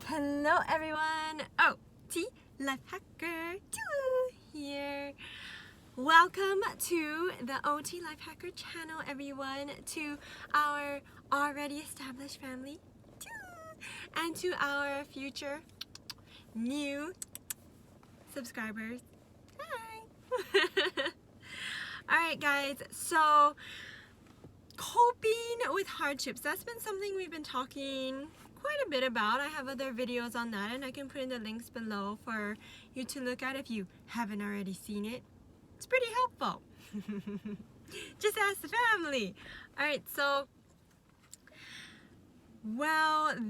Hello everyone! OT Life Hacker 2 here. Welcome to the OT Life Hacker channel, everyone, to our already established family and to our future new subscribers. Hi! Alright guys, so coping with hardships, that's been something we've been talking quite a bit about. I have other videos on that and I can put in the links below for you to look at if you haven't already seen it. It's pretty helpful. Just ask the family. Alright, so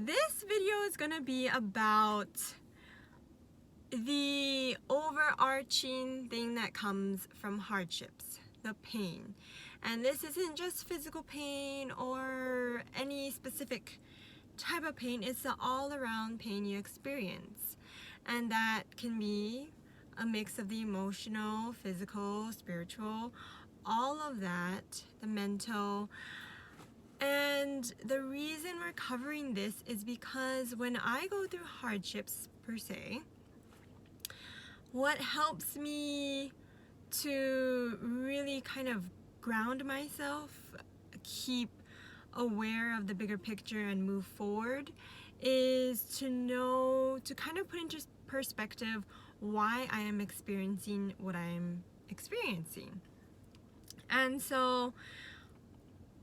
this video is gonna be about the overarching thing that comes from hardships, the pain. And this isn't just physical pain or any specific type of pain, it's the all-around pain you experience. And that can be a mix of the emotional, physical, spiritual, all of that, the mental. And the reason we're covering this is because when I go through hardships per se, what helps me to really kind of ground myself, keep aware of the bigger picture and move forward, is to know, to kind of put into perspective why I am experiencing what I am experiencing. And so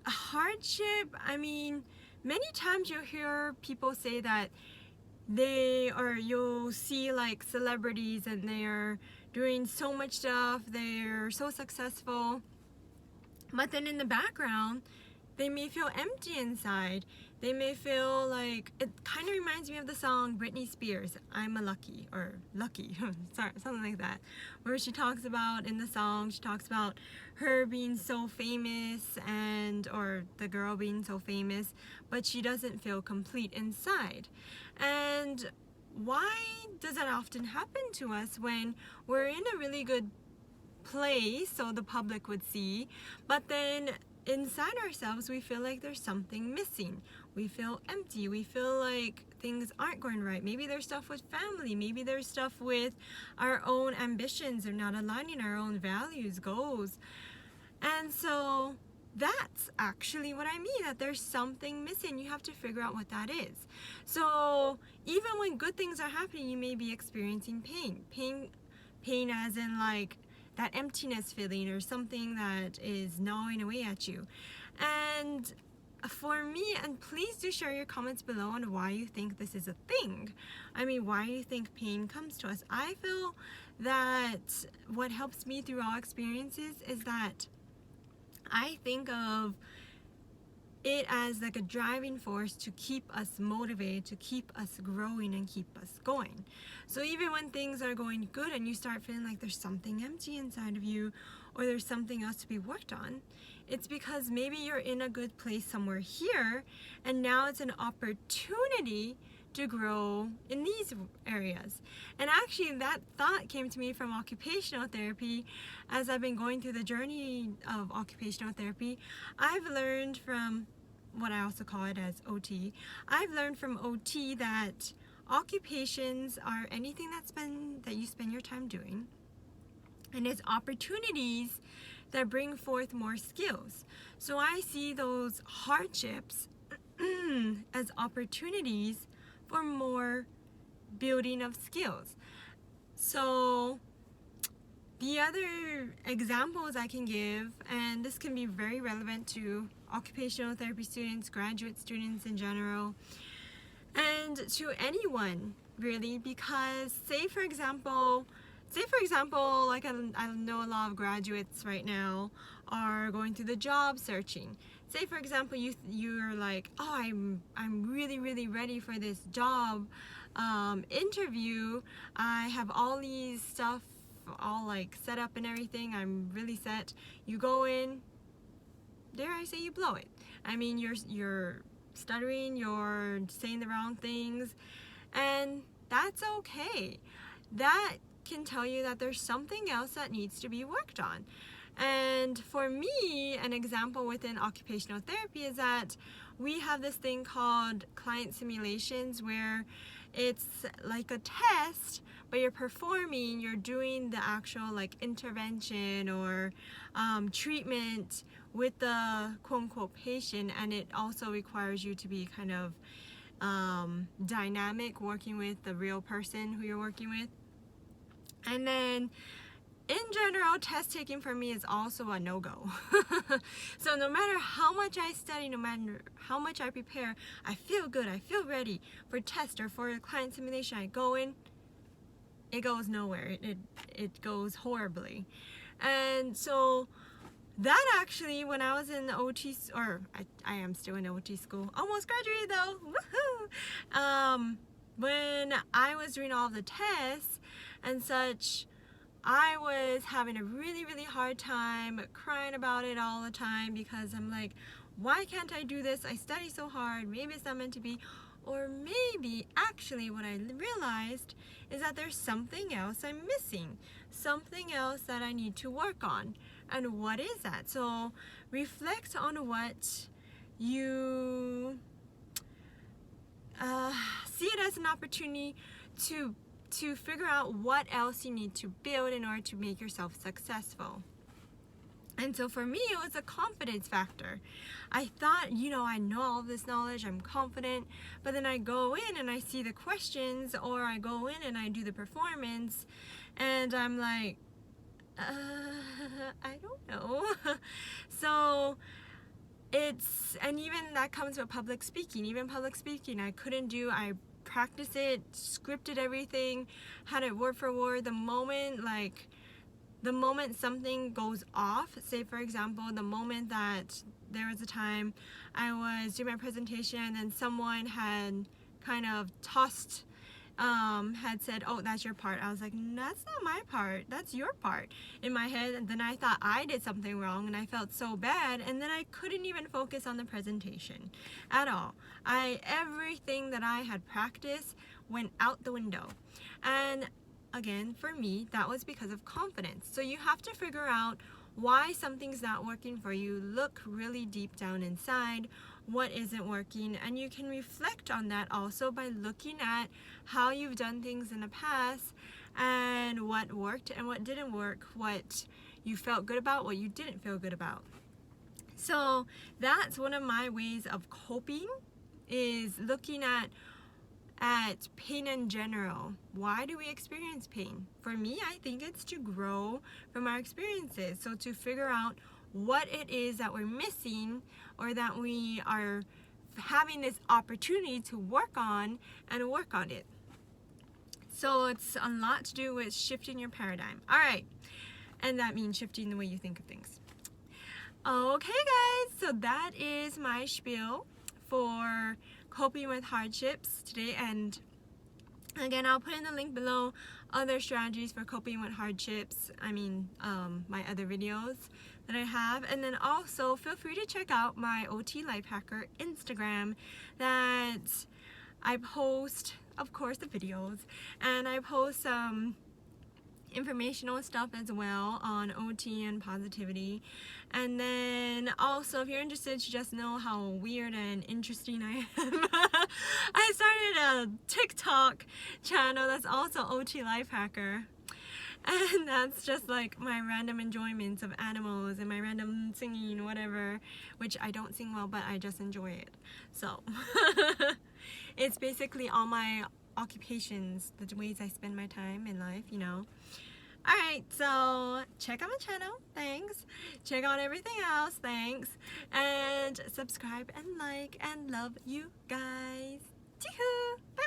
a hardship, I mean, many times you'll hear people say that you'll see like celebrities and they're doing so much stuff, they're so successful, but then in the background they may feel empty inside. They may feel like, it kind of reminds me of the song Britney Spears, I'm a Lucky, or Lucky, sorry, something like that, where she talks about, in the song, she talks about her being so famous or the girl being so famous, but she doesn't feel complete inside. And why does that often happen to us when we're in a really good place so the public would see, but then inside ourselves we feel like there's something missing, we feel empty, we feel like things aren't going right? Maybe there's stuff with family, maybe there's stuff with our own ambitions, or not aligning our own values, goals. And so that's actually what I mean, that there's something missing. You have to figure out what that is. So even when good things are happening, you may be experiencing pain as in like that emptiness feeling, or something that is gnawing away at you. And for me, and please do share your comments below on why you think this is a thing. I mean, why you think pain comes to us. I feel that what helps me through all experiences is that I think of it as like a driving force to keep us motivated, to keep us growing and keep us going. So even when things are going good and you start feeling like there's something empty inside of you, or there's something else to be worked on, it's because maybe you're in a good place somewhere here, and now it's an opportunity to grow in these areas. And actually that thought came to me from occupational therapy. As I've been going through the journey of occupational therapy, I've learned from what I also call it as OT. I've learned from OT that occupations are anything that you spend your time doing, and it's opportunities that bring forth more skills. So I see those hardships as opportunities for more building of skills. So the other examples I can give, and this can be very relevant to occupational therapy students, graduate students in general, and to anyone really, because say for example, like I know a lot of graduates right now are going through the job searching. Say for example, you're like, oh, I'm really ready for this job interview. I have all these stuff all like set up and everything. I'm really set. You go in, dare I say you blow it. I mean, you're stuttering, you're saying the wrong things, and that's okay. That can tell you that there's something else that needs to be worked on. And for me, an example within occupational therapy is that we have this thing called client simulations where it's like a test, but you're doing the actual like intervention or treatment with the quote-unquote patient, and it also requires you to be kind of dynamic, working with the real person who you're working with. And then in general, test taking for me is also a no-go. So no matter how much I study, no matter how much I prepare, I feel good, I feel ready for test or for client simulation, I go in, it goes nowhere. It goes horribly. And so that actually, when I was in the OT, or I am still in OT school, almost graduated though, woohoo! When I was doing all the tests and such, I was having a really, really hard time, crying about it all the time, because I'm like, why can't I do this? I study so hard, maybe it's not meant to be. Or maybe actually what I realized is that there's something else I'm missing, something else that I need to work on. And what is that? So reflect on what you see it as an opportunity to figure out what else you need to build in order to make yourself successful. And so for me, it was a confidence factor. I thought, I know all this knowledge, I'm confident, but then I go in and I see the questions, or I go in and I do the performance, and I'm like, I don't know. So and even that comes with public speaking. Even public speaking, I couldn't do. I practiced it, scripted everything, had it word for word. The moment something goes off, say for example, the moment that there was a time I was doing my presentation and then someone had kind of tossed, had said, oh, that's your part. I was like, that's not my part, that's your part, in my head. And then I thought I did something wrong and I felt so bad, and then I couldn't even focus on the presentation at all. Everything that I had practiced went out the window. And again, for me, that was because of confidence. So you have to figure out why something's not working for you. Look really deep down inside what isn't working, and you can reflect on that also by looking at how you've done things in the past and what worked and what didn't work, what you felt good about, what you didn't feel good about. So that's one of my ways of coping, is looking at pain in general. Why do we experience pain? For me, I think it's to grow from our experiences. So to figure out what it is that we're missing, or that we are having this opportunity to work on, and work on it. So it's a lot to do with shifting your paradigm. All right. And that means shifting the way you think of things. Okay, guys. So that is my spiel for coping with hardships today. And again, I'll put in the link below other strategies for coping with hardships. My other videos that I have. And then also feel free to check out my OT Life Hacker Instagram, that I post, of course, the videos, and I post some informational stuff as well on OT and positivity. And then also, if you're interested to just know how weird and interesting I am, I started a TikTok channel that's also OT Life Hacker. And that's just like my random enjoyments of animals and my random singing, whatever, which I don't sing well, but I just enjoy it. So it's basically all my occupations, the ways I spend my time in life, Alright, so check out my channel, thanks. Check out everything else, thanks. And subscribe and like, and love you guys. Chee-hoo! Bye!